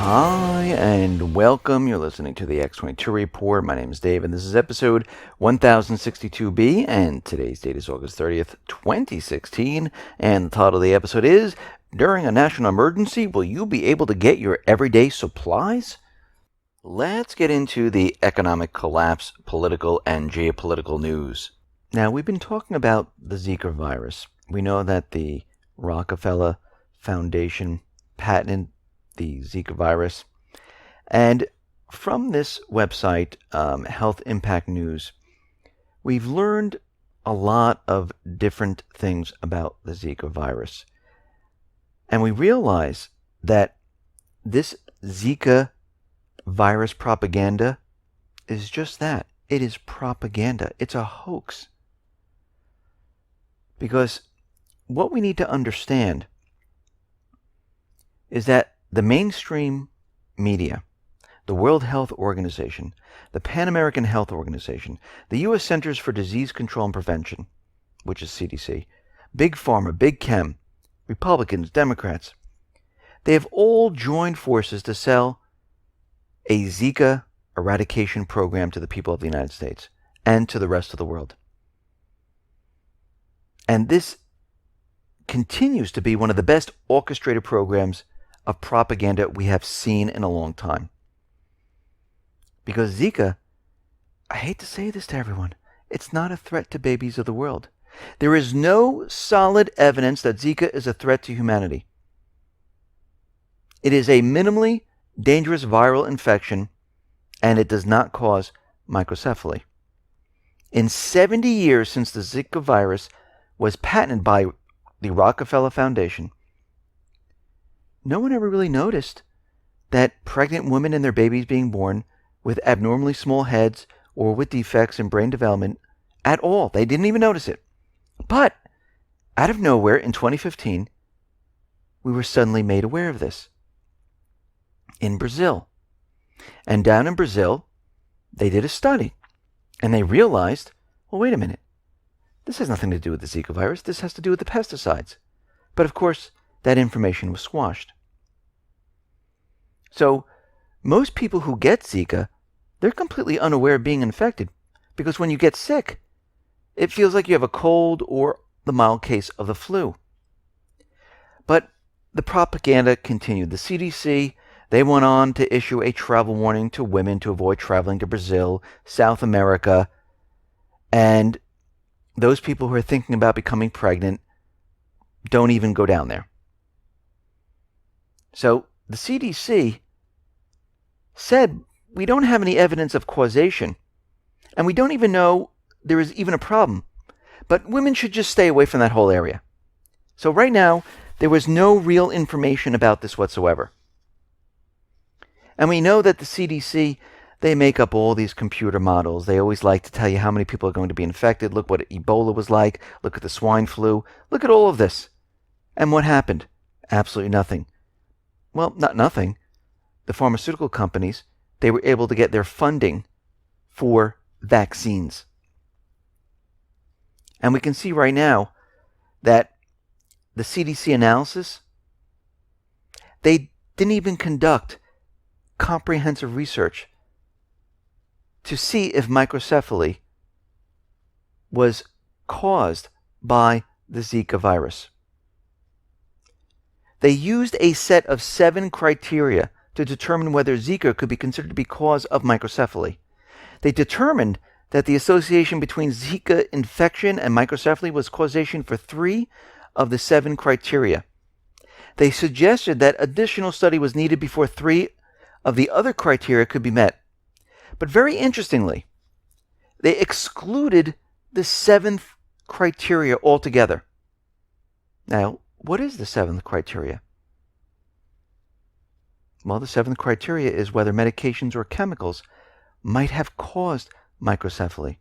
Hi, and welcome. You're listening to the X22 Report. My name is Dave, and this is episode 1062B, and today's date is August 30th, 2016, and the title of the episode is, During a National Emergency, Will You Be Able to Get Your Everyday Supplies? Let's get into the economic collapse, political, and geopolitical news. Now, we've been talking about the Zika virus. We know that the Rockefeller Foundation patented the Zika virus. And from this website, Health Impact News, we've learned a lot of different things about the Zika virus. And we realize that this Zika virus propaganda is just that. It is propaganda. It's a hoax. Because what we need to understand is that the mainstream media, the World Health Organization, the Pan American Health Organization, the U.S. Centers for Disease Control and Prevention, which is CDC, Big Pharma, Big Chem, Republicans, Democrats, they have all joined forces to sell a Zika eradication program to the people of the United States and to the rest of the world. And this continues to be one of the best orchestrated programs of propaganda we have seen in a long time. Because Zika, I hate to say this to everyone, it's not a threat to babies of the world. There is no solid evidence that Zika is a threat to humanity. It is a minimally dangerous viral infection, and it does not cause microcephaly. In 70 years since the Zika virus was patented by the Rockefeller Foundation, no one ever really noticed that pregnant women and their babies being born with abnormally small heads or with defects in brain development at all. They didn't even notice it. But out of nowhere in 2015, we were suddenly made aware of this in Brazil. And down in Brazil, they did a study and they realized, well, wait a minute. This has nothing to do with the Zika virus. This has to do with the pesticides. But of course, that information was squashed. So, most people who get Zika, they're completely unaware of being infected, because when you get sick, it feels like you have a cold or the mild case of the flu. But the propaganda continued. The CDC, they went on to issue a travel warning to women to avoid traveling to Brazil, South America, and those people who are thinking about becoming pregnant, don't even go down there. So the CDC said we don't have any evidence of causation, and we don't even know there is even a problem, but women should just stay away from that whole area. So right now, there was no real information about this whatsoever. And we know that the CDC, they make up all these computer models. They always like to tell you how many people are going to be infected. Look what Ebola was like. Look at the swine flu. Look at all of this. And what happened? Absolutely nothing. Well, not nothing. The pharmaceutical companies, they were able to get their funding for vaccines. And we can see right now that the CDC analysis, they didn't even conduct comprehensive research to see if microcephaly was caused by the Zika virus. They used a set of 7 criteria to determine whether Zika could be considered to be cause of microcephaly. They determined that the association between Zika infection and microcephaly was causation for 3 of the 7 criteria. They suggested that additional study was needed before 3 of the other criteria could be met. But very interestingly, they excluded the 7th criteria altogether. Now, what is the 7th criteria? Well, the 7th criteria is whether medications or chemicals might have caused microcephaly.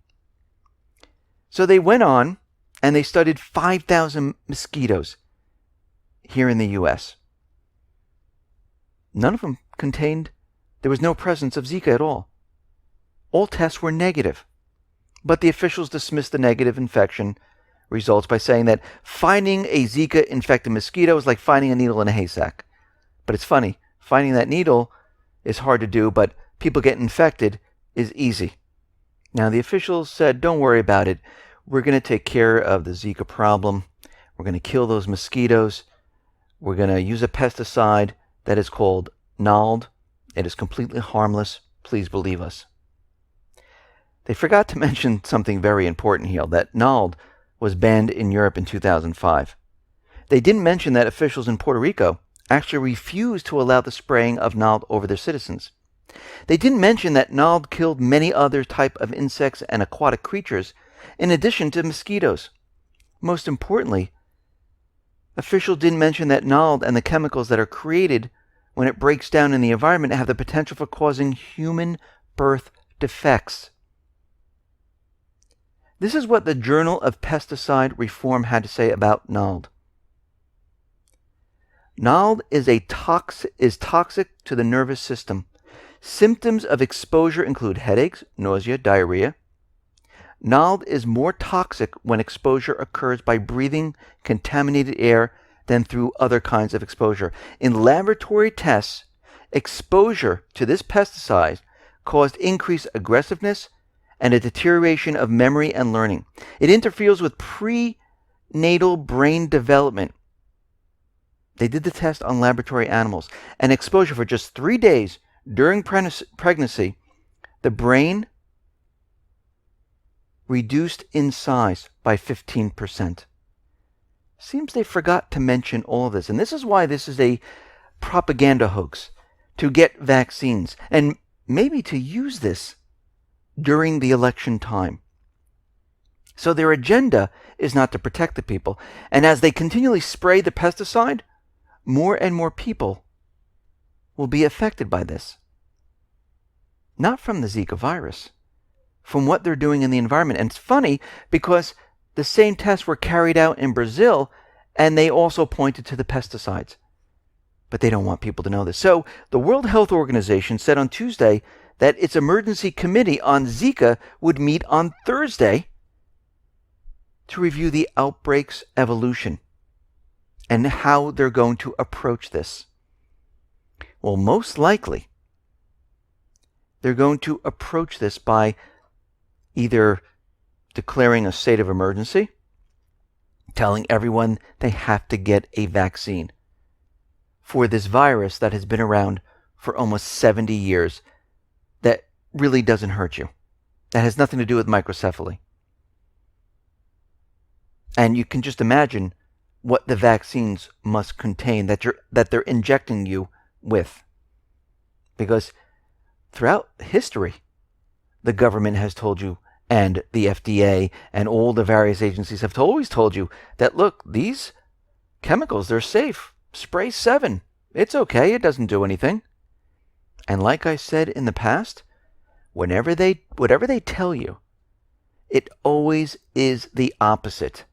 So they went on and they studied 5,000 mosquitoes here in the U.S. None of them there was no presence of Zika at all. All tests were negative. But the officials dismissed the negative infection results by saying that finding a Zika-infected mosquito is like finding a needle in a haystack. But it's funny, finding that needle is hard to do, but people getting infected is easy. Now, the officials said, don't worry about it. We're going to take care of the Zika problem. We're going to kill those mosquitoes. We're going to use a pesticide that is called NALD. It is completely harmless. Please believe us. They forgot to mention something very important here, that NALD was banned in Europe in 2005. They didn't mention that officials in Puerto Rico actually refused to allow the spraying of NALD over their citizens. They didn't mention that NALD killed many other type of insects and aquatic creatures, in addition to mosquitoes. Most importantly, officials didn't mention that NALD and the chemicals that are created when it breaks down in the environment have the potential for causing human birth defects. This is what the Journal of Pesticide Reform had to say about NALD. NALD is toxic to the nervous system. Symptoms of exposure include headaches, nausea, diarrhea. NALD is more toxic when exposure occurs by breathing contaminated air than through other kinds of exposure. In laboratory tests, exposure to this pesticide caused increased aggressiveness and a deterioration of memory and learning. It interferes with prenatal brain development. They did the test on laboratory animals, and exposure for just 3 days during pregnancy, the brain reduced in size by 15%. Seems they forgot to mention all of this, and this is why this is a propaganda hoax, to get vaccines, and maybe to use this during the election time. So their agenda is not to protect the people, and as they continually spray the pesticide, more and more people will be affected by this. Not from the Zika virus, from what they're doing in the environment. And it's funny because the same tests were carried out in Brazil, and they also pointed to the pesticides. But they don't want people to know this. So the World Health Organization said on Tuesday that its emergency committee on Zika would meet on Thursday to review the outbreak's evolution and how they're going to approach this. Well, most likely, they're going to approach this by either declaring a state of emergency, telling everyone they have to get a vaccine for this virus that has been around for almost 70 years that really doesn't hurt you, that has nothing to do with microcephaly. And you can just imagine what the vaccines must contain that they're injecting you with. Because throughout history, the government has told you, and the FDA and all the various agencies have always told you that, look, these chemicals, they're safe. Spray 7. It's okay. It doesn't do anything. And like I said in the past, whatever they tell you, it always is the opposite.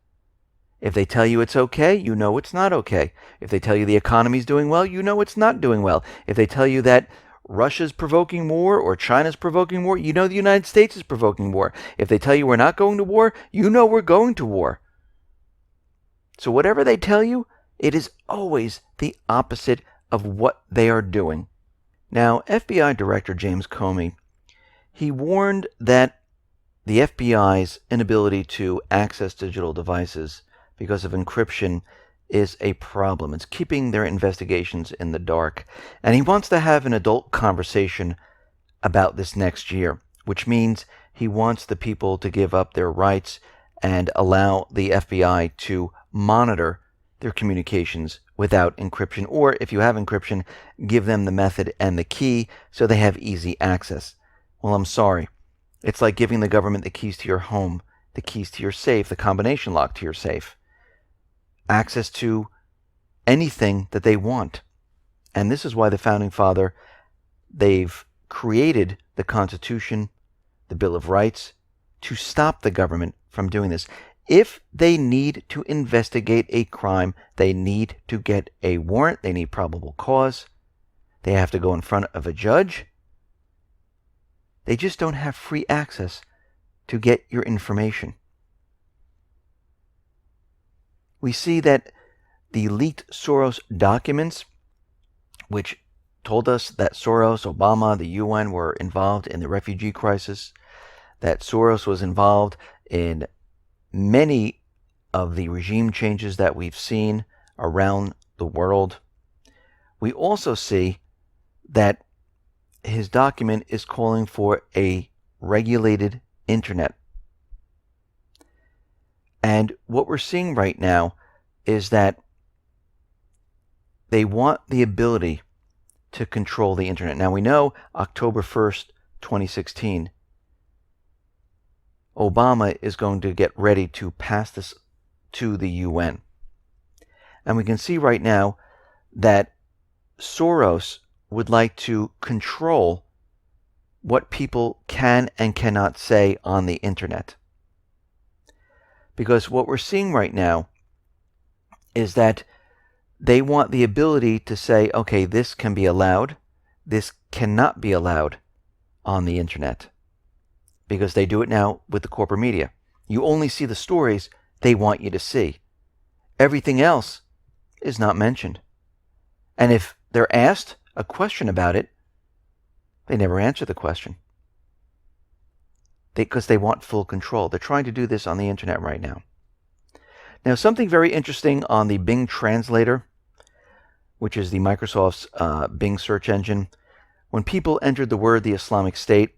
If they tell you it's okay, you know it's not okay. If they tell you the economy's doing well, you know it's not doing well. If they tell you that Russia's provoking war or China's provoking war, you know the United States is provoking war. If they tell you we're not going to war, you know we're going to war. So whatever they tell you, it is always the opposite of what they are doing. Now, FBI Director James Comey, he warned that the FBI's inability to access digital devices because of encryption is a problem. It's keeping their investigations in the dark. And he wants to have an adult conversation about this next year, which means he wants the people to give up their rights and allow the FBI to monitor their communications without encryption. Or if you have encryption, give them the method and the key so they have easy access. Well, I'm sorry. It's like giving the government the keys to your home, the keys to your safe, the combination lock to your safe. Access to anything that they want. And this is why the Founding Father, they've created the Constitution, the Bill of Rights, to stop the government from doing this. If they need to investigate a crime, they need to get a warrant. They need probable cause. They have to go in front of a judge. They just don't have free access to get your information. We see that the leaked Soros documents, which told us that Soros, Obama, the UN were involved in the refugee crisis, that Soros was involved in many of the regime changes that we've seen around the world. We also see that his document is calling for a regulated internet. And what we're seeing right now is that they want the ability to control the internet. Now we know October 1st, 2016, Obama is going to get ready to pass this to the UN. And we can see right now that Soros would like to control what people can and cannot say on the internet. Because what we're seeing right now is that they want the ability to say, okay, this can be allowed, this cannot be allowed on the internet. Because they do it now with the corporate media. You only see the stories they want you to see. Everything else is not mentioned. And if they're asked a question about it, they never answer the question. Because they want full control. They're trying to do this on the internet right now. Now, something very interesting on the Bing Translator, which is the Microsoft's Bing search engine. When people entered the word the Islamic State,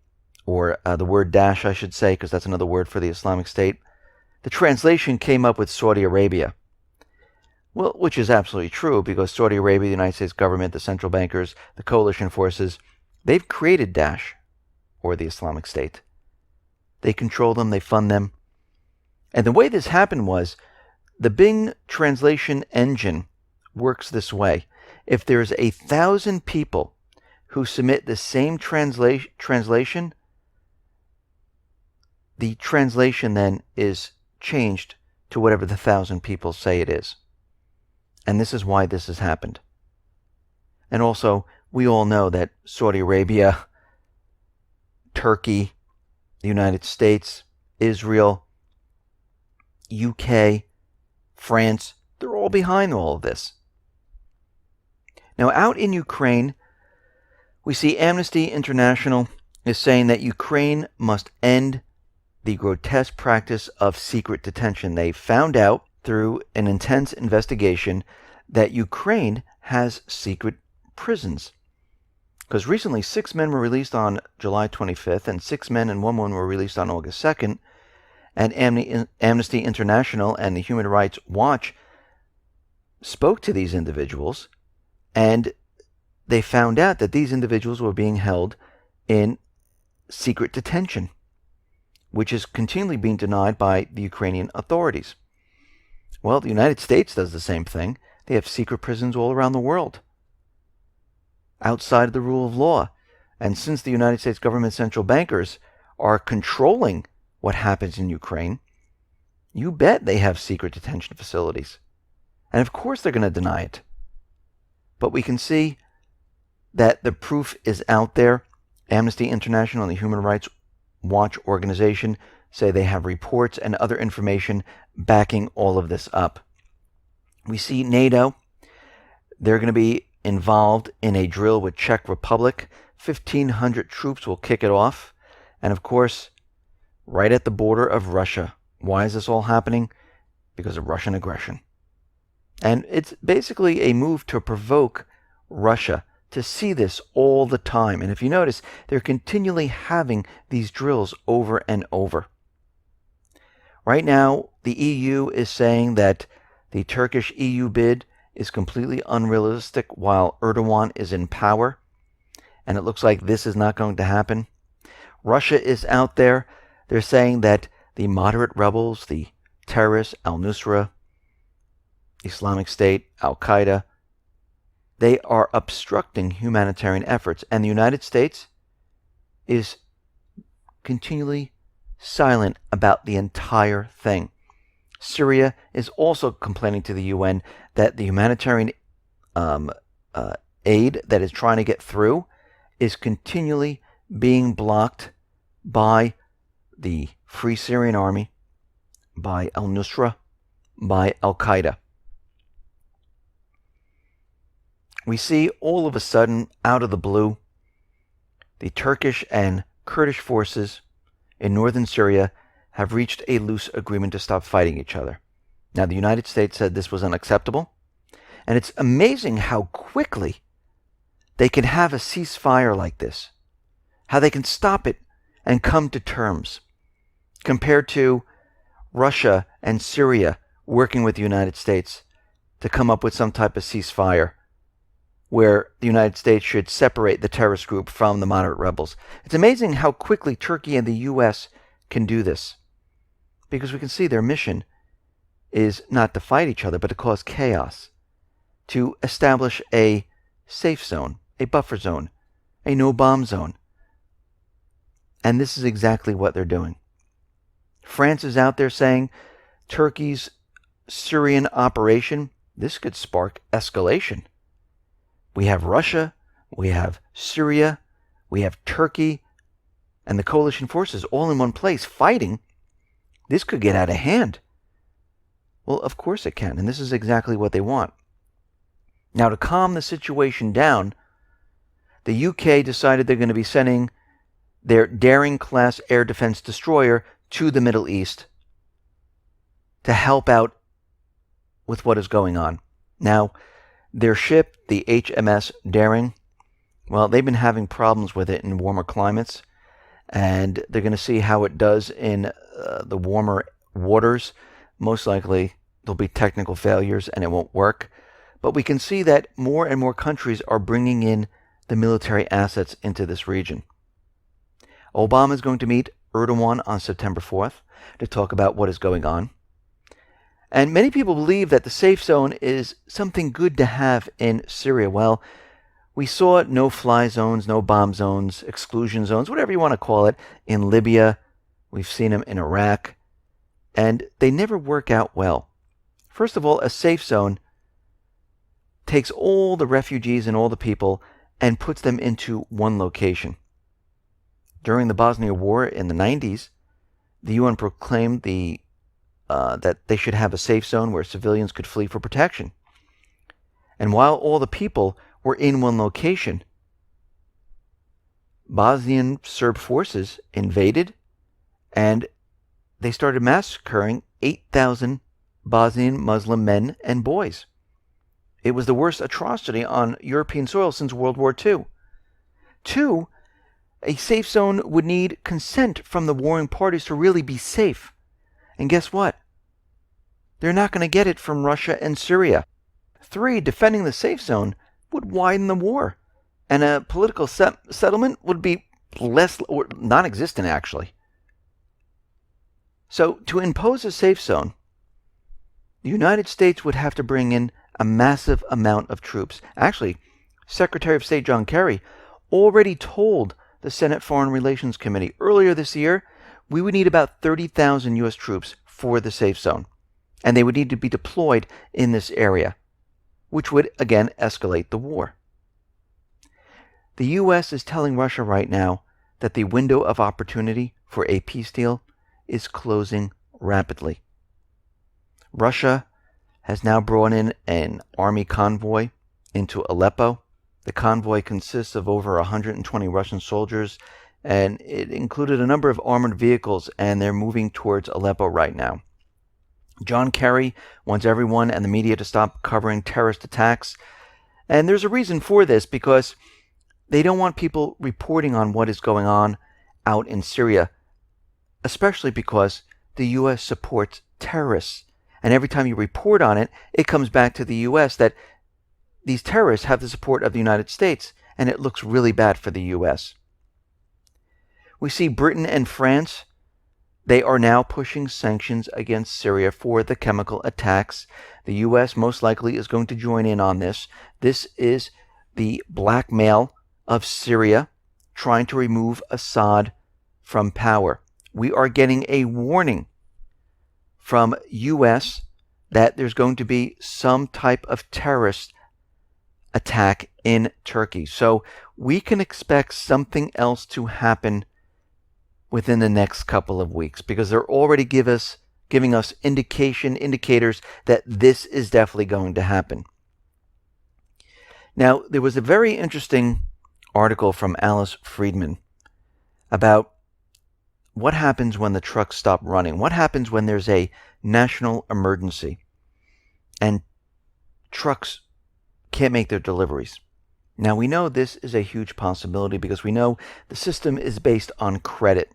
or the word dash, I should say, because that's another word for the Islamic State, the translation came up with Saudi Arabia. Well, which is absolutely true, because Saudi Arabia, the United States government, the central bankers, the coalition forces, they've created Daesh, or the Islamic State. They control them, they fund them. And the way this happened was, the Bing translation engine works this way. If there's 1,000 people who submit the same translation, the translation then is changed to whatever the 1,000 people say it is. And this is why this has happened. And also, we all know that Saudi Arabia, Turkey, the United States, Israel, UK, France, they're all behind all of this. Now, out in Ukraine, we see Amnesty International is saying that Ukraine must end the grotesque practice of secret detention. They found out through an intense investigation that Ukraine has secret prisons. Because recently 6 men were released on July 25th, and 6 men and 1 woman were released on August 2nd. And Amnesty International and the Human Rights Watch spoke to these individuals, and they found out that these individuals were being held in secret detention, which is continually being denied by the Ukrainian authorities. Well, the United States does the same thing. They have secret prisons all around the world, outside of the rule of law. And since the United States government central bankers are controlling what happens in Ukraine, you bet they have secret detention facilities. And of course they're going to deny it. But we can see that the proof is out there. Amnesty International and the Human Rights Watch organization say they have reports and other information backing all of this up. We see NATO. They're going to be involved in a drill with Czech Republic. 1,500 troops will kick it off. And of course, right at the border of Russia. Why is this all happening? Because of Russian aggression. And it's basically a move to provoke Russia to see this all the time. And if you notice, they're continually having these drills over and over. Right now, the EU is saying that the Turkish EU bid is completely unrealistic while Erdogan is in power. And it looks like this is not going to happen. Russia is out there. They're saying that the moderate rebels, the terrorists, al-Nusra, Islamic State, Al-Qaeda, they are obstructing humanitarian efforts. And the United States is continually silent about the entire thing. Syria is also complaining to the UN that the humanitarian aid that is trying to get through is continually being blocked by the Free Syrian Army, by al-Nusra, by Al-Qaeda. we see all of a sudden, out of the blue, the Turkish and Kurdish forces in northern Syria have reached a loose agreement to stop fighting each other. Now, the United States said this was unacceptable, and it's amazing how quickly they can have a ceasefire like this, how they can stop it and come to terms, compared to Russia and Syria working with the United States to come up with some type of ceasefire where the United States should separate the terrorist group from the moderate rebels. It's amazing how quickly Turkey and the U.S. can do this, because we can see their mission is not to fight each other, but to cause chaos, to establish a safe zone, a buffer zone, a no-bomb zone. And this is exactly what they're doing. France is out there saying Turkey's Syrian operation, this could spark escalation. We have Russia, we have Syria, we have Turkey, and the coalition forces all in one place fighting. This could get out of hand. Well, of course it can, and this is exactly what they want. Now, to calm the situation down, the UK decided they're going to be sending their Daring-class air defense destroyer to the Middle East to help out with what is going on. Now, their ship, the HMS Daring, well, they've been having problems with it in warmer climates, and they're going to see how it does in the warmer waters. Most likely, there'll be technical failures and it won't work. But we can see that more and more countries are bringing in the military assets into this region. Obama is going to meet Erdogan on September 4th to talk about what is going on. And many people believe that the safe zone is something good to have in Syria. Well, we saw no-fly zones, no-bomb zones, exclusion zones, whatever you want to call it, in Libya. We've seen them in Iraq. And they never work out well. First of all, a safe zone takes all the refugees and all the people and puts them into one location. During the Bosnia War in the 90s, the UN proclaimed that they should have a safe zone where civilians could flee for protection. And while all the people were in one location, Bosnian Serb forces invaded and they started massacring 8,000 Bosnian Muslim men and boys. It was the worst atrocity on European soil since World War II. Two, a safe zone would need consent from the warring parties to really be safe. And guess what? They're not going to get it from Russia and Syria. Three, defending the safe zone would widen the war, and a political settlement would be less or non-existent, actually. So, to impose a safe zone, the United States would have to bring in a massive amount of troops. Actually, Secretary of State John Kerry already told the Senate Foreign Relations Committee earlier this year we would need about 30,000 U.S. troops for the safe zone, and they would need to be deployed in this area, which would, again, escalate the war. The U.S. is telling Russia right now that the window of opportunity for a peace deal is closing rapidly. Russia has now brought in an army convoy into Aleppo. The convoy consists of over 120 Russian soldiers, and it included a number of armored vehicles, and they're moving towards Aleppo right now. John Kerry wants everyone and the media to stop covering terrorist attacks, and there's a reason for this, because they don't want people reporting on what is going on out in Syria, especially because the U.S. supports terrorists. And every time you report on it, it comes back to the U.S. that these terrorists have the support of the United States, and it looks really bad for the U.S. We see Britain and France, they are now pushing sanctions against Syria for the chemical attacks. The U.S. most likely is going to join in on this. This is the blackmail of Syria trying to remove Assad from power. We are getting a warning from U.S. that there's going to be some type of terrorist attack in Turkey. So we can expect something else to happen within the next couple of weeks, because they're already giving us indicators that this is definitely going to happen. Now, there was a very interesting article from Alice Friedman about what happens when the trucks stop running. What happens when there's a national emergency and trucks can't make their deliveries. Now, we know this is a huge possibility because we know the system is based on credit.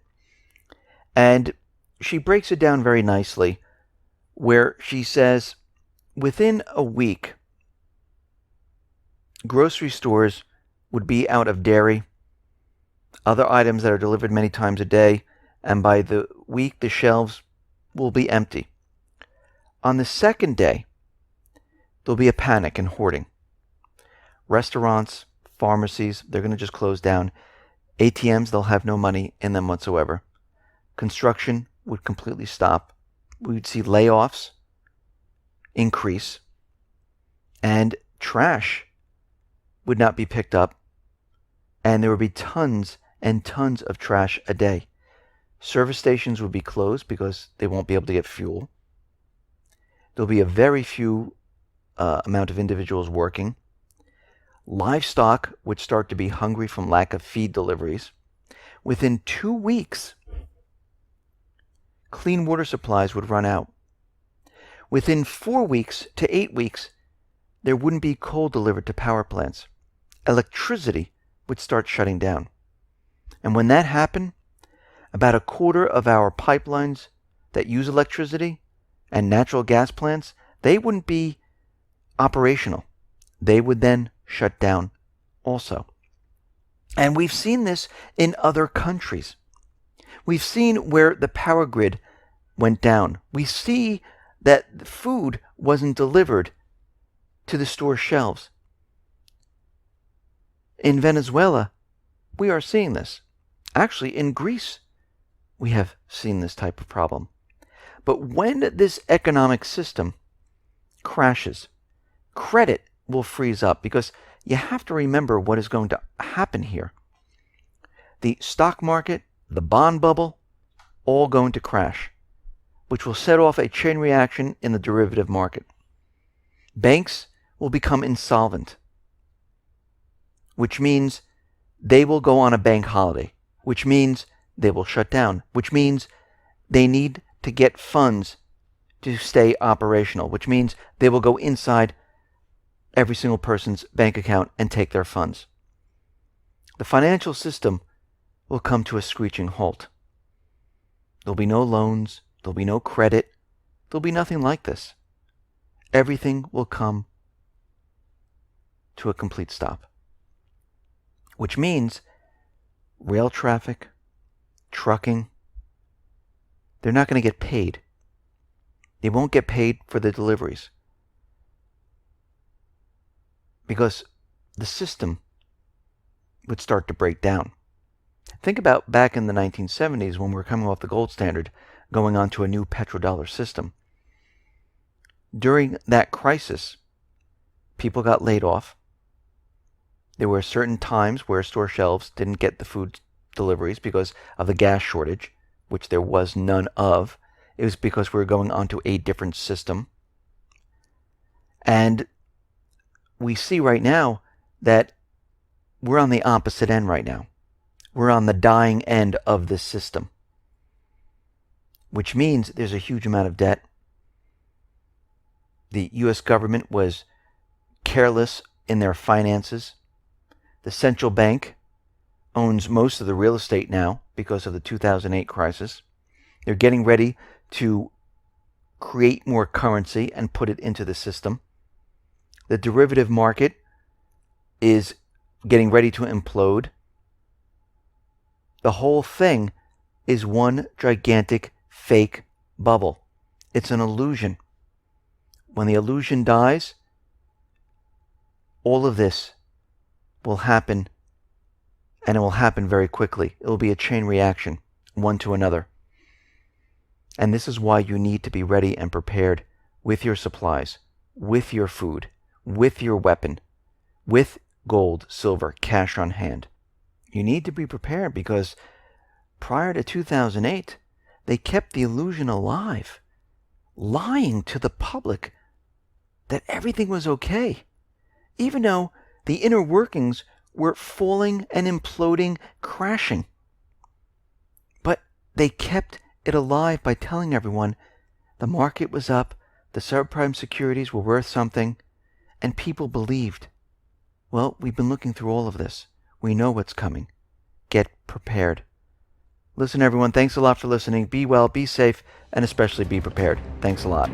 And she breaks it down very nicely where she says within a week, grocery stores would be out of dairy, other items that are delivered many times a day, and by the week the shelves will be empty. On the second day, there'll be a panic and hoarding. Restaurants, pharmacies, they're going to just close down. ATMs, they'll have no money in them whatsoever. Construction would completely stop. We would see layoffs increase, and trash would not be picked up, and there would be tons and tons of trash a day. Service stations would be closed because they won't be able to get fuel. There'll be a very few amount of individuals working. Livestock would start to be hungry from lack of feed deliveries. Within 2 weeks, clean water supplies would run out. Within 4 weeks to 8 weeks, there wouldn't be coal delivered to power plants. Electricity would start shutting down. And when that happened, about a quarter of our pipelines that use electricity and natural gas plants, they wouldn't be operational. They would then shut down also. And we've seen this in other countries. We've seen where the power grid went down. We see that food wasn't delivered to the store shelves. In Venezuela, we are seeing this. Actually, in Greece, we have seen this type of problem. But when this economic system crashes, credit will freeze up because you have to remember what is going to happen here. The stock market, the bond bubble, all going to crash, which will set off a chain reaction in the derivative market. Banks will become insolvent, which means they will go on a bank holiday, which means they will shut down, which means they need to get funds to stay operational, which means they will go inside every single person's bank account and take their funds. The financial system will come to a screeching halt. There'll be no loans, there'll be no credit, there'll be nothing like this. Everything will come to a complete stop. Which means rail traffic, trucking, they're not going to get paid. They won't get paid for the deliveries because the system would start to break down. Think about back in the 1970s when we were coming off the gold standard, going on to a new petrodollar system. During that crisis, people got laid off. There were certain times where store shelves didn't get the food deliveries because of the gas shortage, which there was none of. It was because we were going onto a different system. And we see right now that we're on the opposite end right now. We're on the dying end of this system, which means there's a huge amount of debt. The U.S. government was careless in their finances. The central bank owns most of the real estate now because of the 2008 crisis. They're getting ready to create more currency and put it into the system. The derivative market is getting ready to implode. The whole thing is one gigantic fake bubble. It's an illusion. When the illusion dies, all of this will happen, and it will happen very quickly. It will be a chain reaction, one to another. And this is why you need to be ready and prepared with your supplies, with your food, with your weapon, with gold, silver, cash on hand. You need to be prepared because prior to 2008, they kept the illusion alive, lying to the public that everything was okay, even though The inner workings were falling and imploding, crashing. But they kept it alive by telling everyone the market was up, the subprime securities were worth something, and people believed. Well, we've been looking through all of this. We know what's coming. Get prepared. Listen, everyone, thanks a lot for listening. Be well, be safe, and especially be prepared. Thanks a lot.